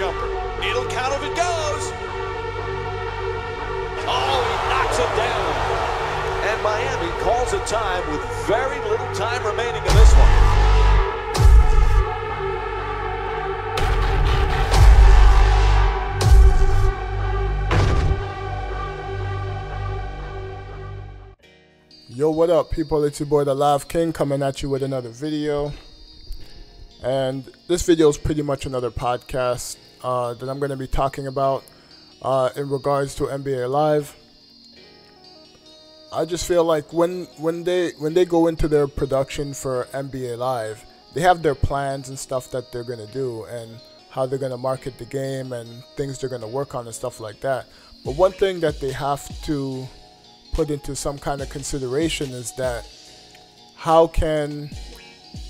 jumper. It'll count if it goes. Oh, he knocks it down. And Miami calls a time with very little time remaining in this one. Yo, what up, people? It's your boy ThaLiveKing coming at you with another video. And this video is pretty much another podcast that I'm going to be talking about in regards to NBA Live. I just feel like when they go into their production for NBA Live, they have their plans and stuff that they're going to do and how they're going to market the game and things they're going to work on and stuff like that. But one thing that they have to put into some kind of consideration is that how can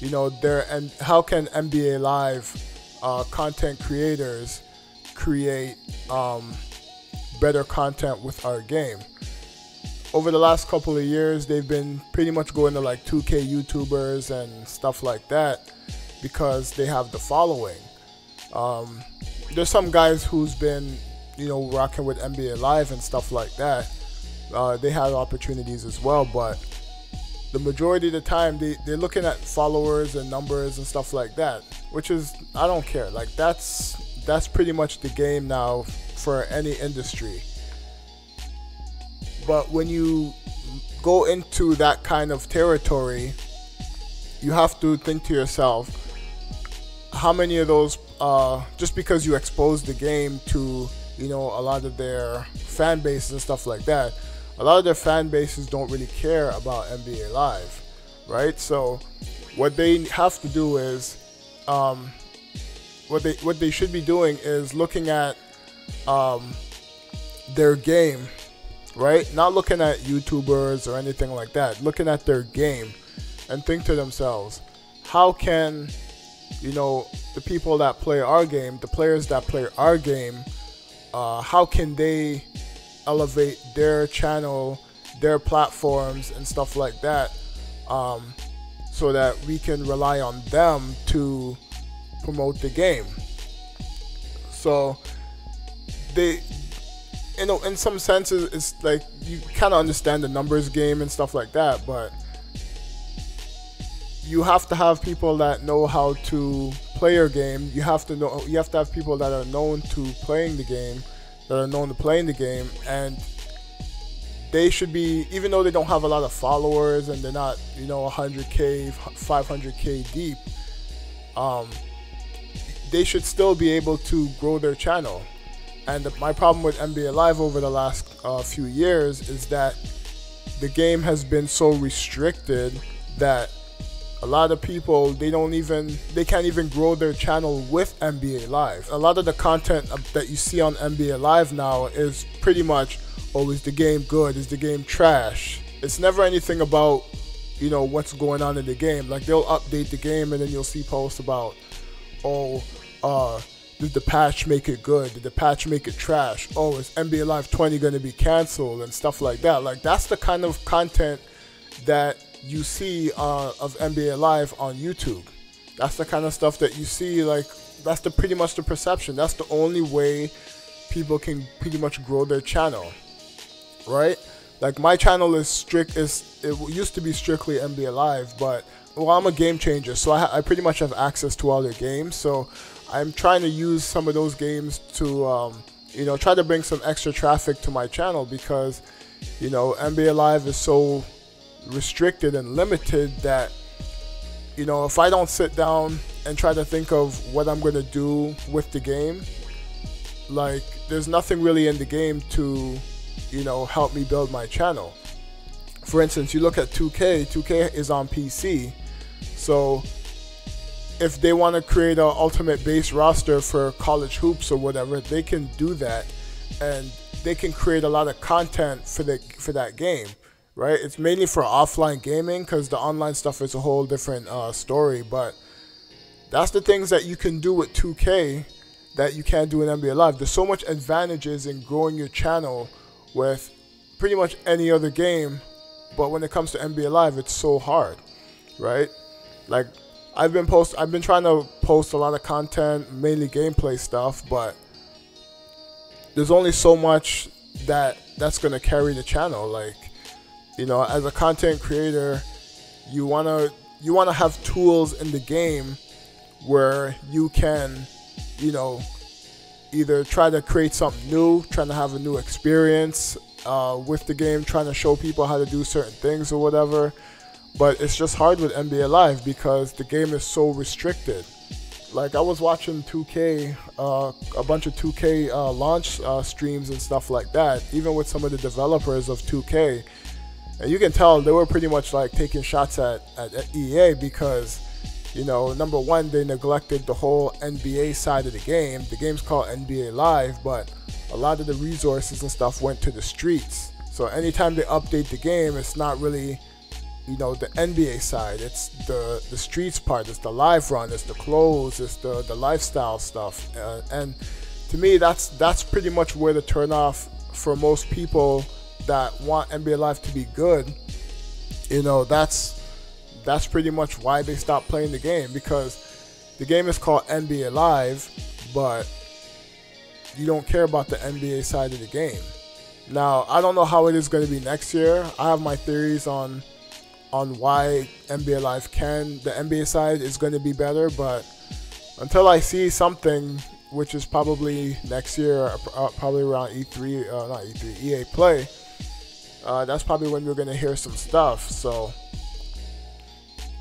NBA Live content creators create better content with our game. Over the last couple of years, they've been pretty much going to like 2K YouTubers and stuff like that because they have the following. There's some guys who's been rocking with NBA Live and stuff like that. They have opportunities as well, but the majority of the time they're looking at followers and numbers and stuff like that, which is, I don't care. Like that's pretty much the game now for any industry. But when you go into that kind of territory, you have to think to yourself, how many of those, just because you expose the game to a lot of their fan bases and stuff like that, a lot of their fan bases don't really care about NBA Live, right? So what they have to do is, what they should be doing is looking at their game, right? Not looking at YouTubers or anything like that. Looking at their game and think to themselves, how can the people that play our game, the players that play our game, how can they elevate their channel, their platforms and stuff like that, so that we can rely on them to promote the game. So they, in some senses, it's like you kind of understand the numbers game and stuff like that, but you have to have people that know how to play your game. You have to have people that are known to playing the game, and they should be, even though they don't have a lot of followers and they're not 100K, 500K deep, they should still be able to grow their channel. And my problem with NBA Live over the last few years is that the game has been so restricted that a lot of people, they can't even grow their channel with NBA Live. A lot of the content that you see on NBA Live now is pretty much, oh, is the game good? Is the game trash? It's never anything about, what's going on in the game. Like, they'll update the game and then you'll see posts about, oh, did the patch make it good? Did the patch make it trash? Oh, is NBA Live 20 going to be canceled and stuff like that? Like, that's the kind of content that you see of NBA Live on YouTube. That's the kind of stuff that you see. Like, that's pretty much the perception. That's the only way people can pretty much grow their channel, right? Like, my channel it used to be strictly NBA Live, but I'm a game changer, so I pretty much have access to all their games. So I'm trying to use some of those games to try to bring some extra traffic to my channel, because NBA Live is so restricted and limited that if I don't sit down and try to think of what I'm going to do with the game, like, there's nothing really in the game to help me build my channel. For instance, you look at 2K is on PC, so if they want to create an ultimate base roster for college hoops or whatever, they can do that, and they can create a lot of content for that game. Right? It's mainly for offline gaming, because the online stuff is a whole different story. But that's the things that you can do with 2K that you can't do in NBA Live. There's so much advantages in growing your channel with pretty much any other game, but when it comes to NBA Live, it's so hard, right? Like, I've been trying to post a lot of content, mainly gameplay stuff, but there's only so much that's gonna carry the channel. Like, you know, as a content creator, you wanna have tools in the game where you can, you know, either try to create something new, trying to have a new experience with the game, trying to show people how to do certain things or whatever. But it's just hard with NBA Live because the game is so restricted. Like, I was watching 2K, a bunch of 2K launch streams and stuff like that, even with some of the developers of 2K. And you can tell they were pretty much like taking shots at EA because, you know, number one, they neglected the whole NBA side of the game. The game's called NBA Live, but a lot of the resources and stuff went to the streets. So anytime they update the game, it's not really, you know, the NBA side. It's the streets part. It's the live run. It's the clothes. It's the lifestyle stuff. And to me, that's pretty much where the turnoff for most people that want NBA Live to be good. You know, that's pretty much why they stopped playing the game, because the game is called NBA Live, but you don't care about the NBA side of the game. Now, I don't know how it is going to be next year. I have my theories on why NBA Live the NBA side is going to be better, but until I see something, which is probably next year, probably around E3, not E3, EA Play, that's probably when we're going to hear some stuff. So,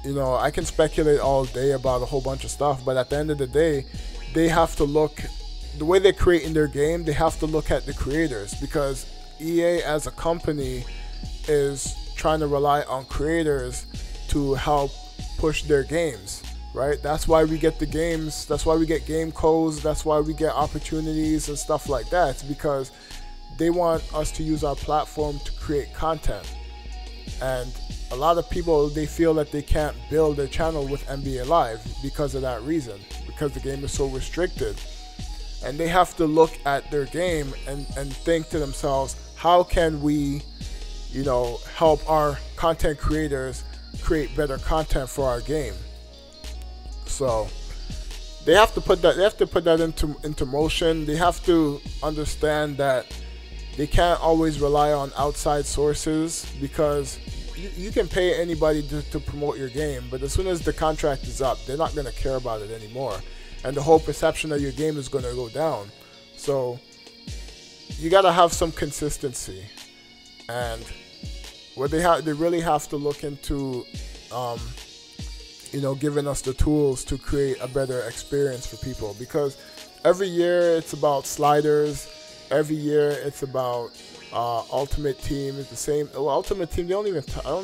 you know, I can speculate all day about a whole bunch of stuff, but at the end of the day, they have to look, the way they create in their game, they have to look at the creators, because EA as a company is trying to rely on creators to help push their games, right? That's why we get the games, that's why we get game codes, that's why we get opportunities and stuff like that. It's because they want us to use our platform to create content. And a lot of people, they feel that they can't build their channel with NBA Live because of that reason, because the game is so restricted. And they have to look at their game and think to themselves, how can we, you know, help our content creators create better content for our game? So they have to put that into motion. They have to understand that they can't always rely on outside sources, because you can pay anybody to promote your game, but as soon as the contract is up, they're not going to care about it anymore, and the whole perception of your game is going to go down. So you got to have some consistency, and what they really have to look into, you know, giving us the tools to create a better experience for people, because every year it's about sliders. Every year it's about Ultimate Team. It's the same. Well, Ultimate Team, I don't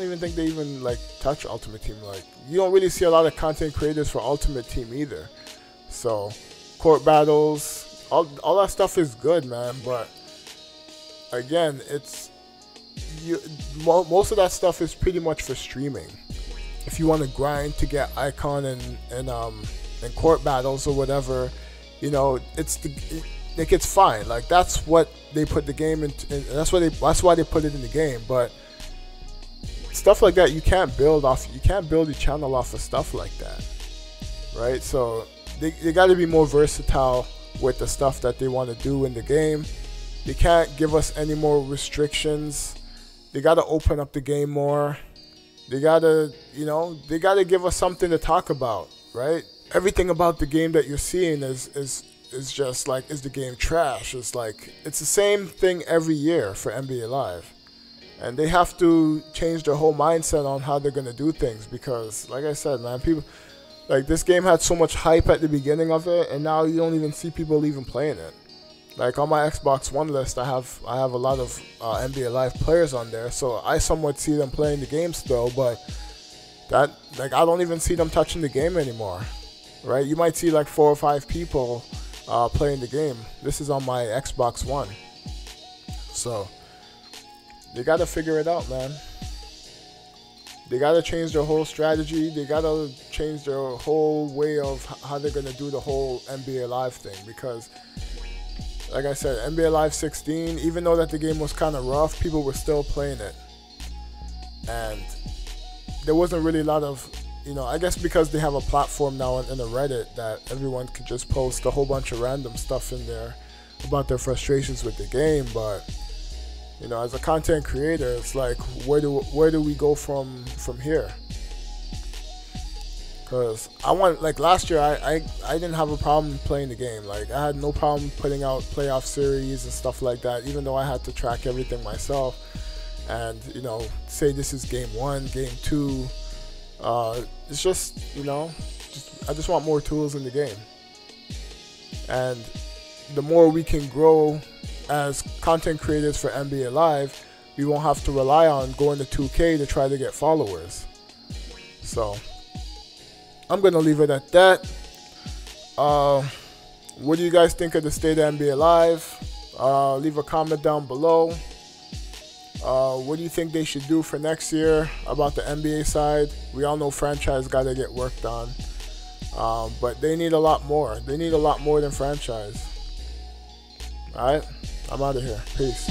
even think they even like touch Ultimate Team. Like, you don't really see a lot of content creators for Ultimate Team either. So court battles, all that stuff is good, man. But again, most of that stuff is pretty much for streaming. If you want to grind to get icon and court battles or whatever, you know, it's fine. Like, that's what they put the game in, that's why they put it in the game. But stuff like that, you can't build your channel off of stuff like that, right? So they got to be more versatile with the stuff that they want to do in the game. They can't give us any more restrictions. They got to open up the game more. They got to give us something to talk about, right? Everything about the game that you're seeing is just like, is the game trash? It's like, it's the same thing every year for NBA Live. And they have to change their whole mindset on how they're going to do things, because, like I said, man, people, like, this game had so much hype at the beginning of it, and now you don't even see people even playing it. Like, on my Xbox One list, I have a lot of NBA Live players on there, so I somewhat see them playing the game still, but I don't even see them touching the game anymore, right? You might see like 4 or 5 people playing the game. This is on my Xbox One. So they got to figure it out, man. They got to change their whole strategy. They got to change their whole way of how they're going to do the whole NBA Live thing, because, like I said, NBA Live 16, even though that the game was kind of rough, people were still playing it. And there wasn't really a lot of you know, I guess because they have a platform now in the Reddit that everyone can just post a whole bunch of random stuff in there about their frustrations with the game. But you know, as a content creator, it's like, where do we go from here? Because I want, like last year, I didn't have a problem playing the game. Like, I had no problem putting out playoff series and stuff like that, even though I had to track everything myself and, you know, say this is game 1, game 2. It's just, you know, I just want more tools in the game. And the more we can grow as content creators for NBA Live, we won't have to rely on going to 2K to try to get followers. So I'm going to leave it at that. What do you guys think of the state of NBA Live? Leave a comment down below. What do you think they should do for next year about the NBA side? We all know franchise got to get worked on. But they need a lot more. They need a lot more than franchise. Alright, I'm out of here. Peace.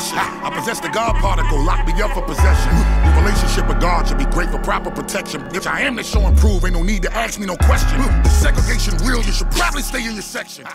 I possess the God particle, lock me up for possession. The relationship with God should be great for proper protection. If I am to show and prove, ain't no need to ask me no question. The segregation real, you should probably stay in your section.